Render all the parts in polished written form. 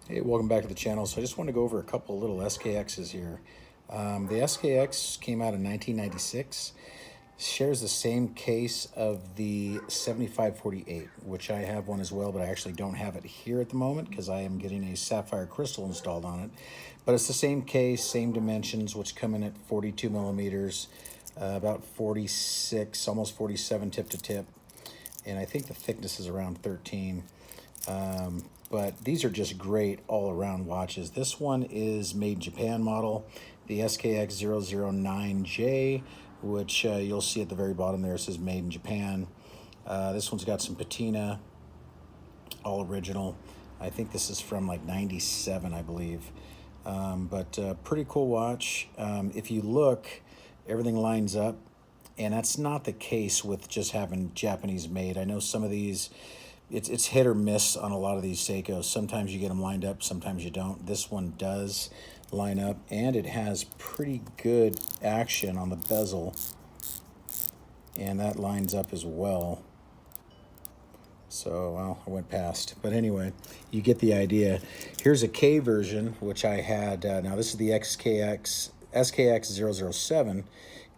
Hey, welcome back to the channel. So I just want to go over a couple little SKXs here. The SKX came out in 1996, shares the same case of the 7548, which I have one as well, but I actually don't have it here at the moment because I am getting a sapphire crystal installed on it. But it's the same case, same dimensions, which come in at 42 millimeters, about 46, almost 47 tip to tip. And I think the thickness is around 13. But these are just great all-around watches. This one is made in Japan model, the SKX 009J, which you'll see at the very bottom there. It says made in Japan. This one's got some patina, all original. I think this is from like 97, I believe. But pretty cool watch. If you look, everything lines up. And that's not the case with just having Japanese made. I know some of these, it's hit or miss on a lot of these Seikos. Sometimes you get them lined up, sometimes you don't. This one does line up, and it has pretty good action on the bezel, and that lines up as well. So, well, I went past. But anyway, you get the idea. Here's a K version, which I had. Now, this is the SKX 007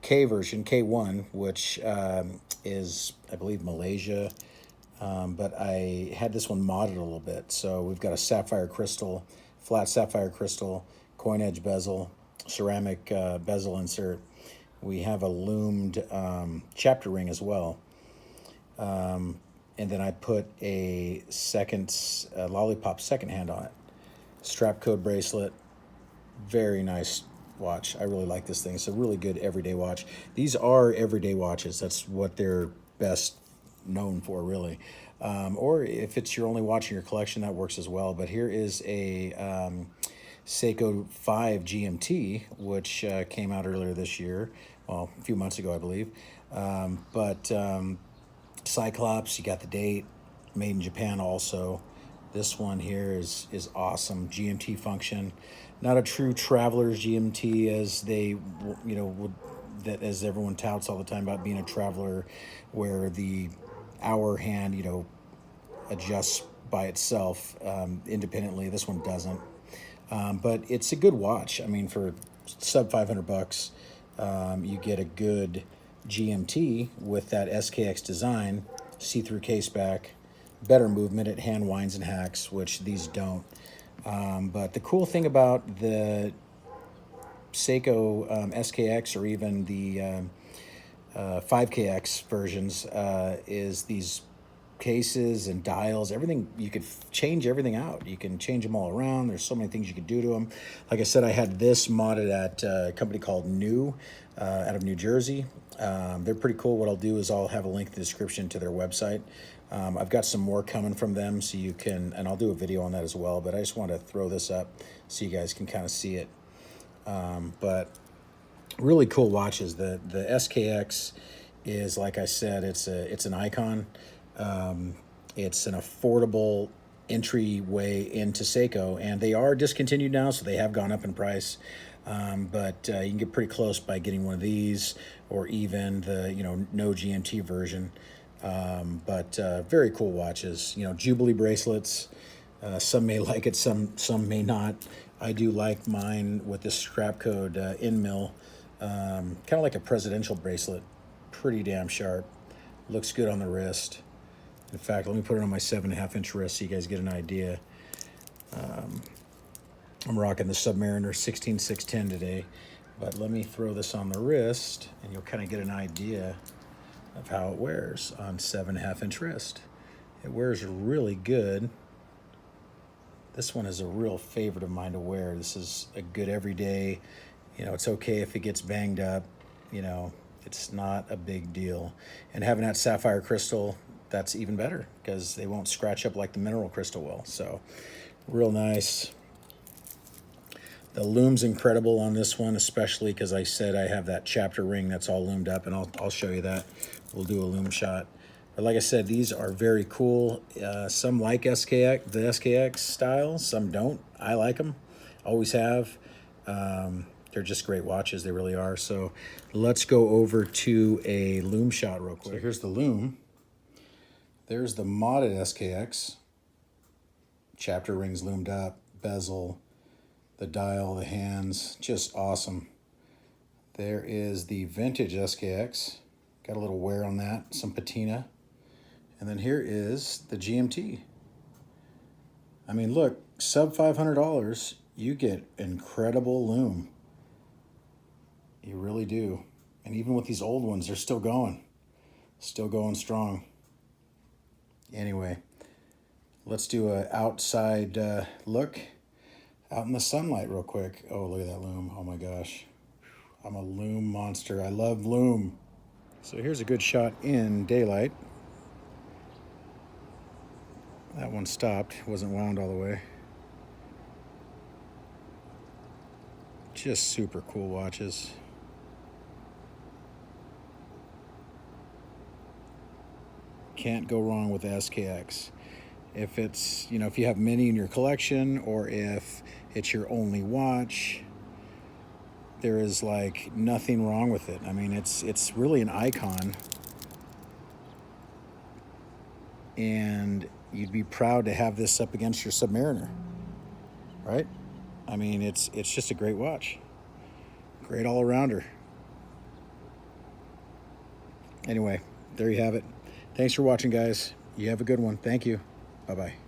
K version, K1, which is, I believe, Malaysia. But I had this one modded a little bit. So we've got a sapphire crystal, flat sapphire crystal, coin edge bezel, ceramic bezel insert. We have a loomed chapter ring as well. And then I put a lollipop second hand on it. Strap code bracelet, very nice watch. I really like this thing. It's a really good everyday watch. These are everyday watches. That's what they're best known for, really. Or if it's your only watch in your collection, that works as well. But here is a Seiko 5 GMT, which came out earlier this year. Well, a few months ago, I believe. Cyclops, you got the date, made in Japan also. This one here is awesome. GMT function, not a true traveler's GMT as they, would, that as everyone touts all the time about being a traveler, where the hour hand, adjusts by itself independently. This one doesn't, but it's a good watch. I mean, for sub $500, you get a good GMT with that SKX design, see-through case back, better movement. It hand winds and hacks, which these don't. But the cool thing about the Seiko SKX or even the 5KX versions is these cases and dials, everything. You could change everything out. You can change them all around. There's so many things you could do to them. Like I said, I had this modded at a company called New out of New Jersey. They're pretty cool. What I'll do is I'll have a link in the description to their website. I've got some more coming from them, so you can, and I'll do a video on that as well, but I just want to throw this up so you guys can kind of see it. But really cool watches. The SKX is, like I said, it's an icon. It's an affordable entryway into Seiko, and they are discontinued now, so they have gone up in price. But you can get pretty close by getting one of these, or even the no GMT version. But very cool watches. Jubilee bracelets. Some may like it, some may not. I do like mine with this strap code in mill, kind of like a presidential bracelet. Pretty damn sharp. Looks good on the wrist. In fact, let me put it on my 7.5-inch wrist so you guys get an idea. I'm rocking the Submariner 16610 today, but let me throw this on the wrist and you'll kind of get an idea of how it wears on 7.5-inch wrist. It wears really good. This one is a real favorite of mine to wear. This is a good everyday. It's okay if it gets banged up. It's not a big deal. And having that sapphire crystal, that's even better because they won't scratch up like the mineral crystal will. So real nice. The loom's incredible on this one, especially because I said I have that chapter ring that's all loomed up, and I'll show you that. We'll do a loom shot. But like I said, these are very cool. Some like the SKX style, some don't. I like them, always have. They're just great watches, they really are. So let's go over to a loom shot real quick. So here's the loom. There's the modded SKX. Chapter rings loomed up. bezel, the dial, the hands, just awesome. There is the vintage SKX. Got a little wear on that, some patina. And then here is the GMT. I mean, look, sub $500, you get incredible lume. You really do. And even with these old ones, they're still going strong. Anyway, let's do a outside look out in the sunlight real quick. Oh, look at that lume. Oh my gosh. I'm a lume monster. I love lume. So here's a good shot in daylight. That one stopped, wasn't wound all the way. Just super cool watches. Can't go wrong with the SKX. If it's, if you have many in your collection or if it's your only watch, there is like nothing wrong with it. I mean, it's really an icon. And you'd be proud to have this up against your Submariner, right? I mean, it's just a great watch. Great all-arounder. Anyway, there you have it. Thanks for watching, guys. You have a good one. Thank you. Bye-bye.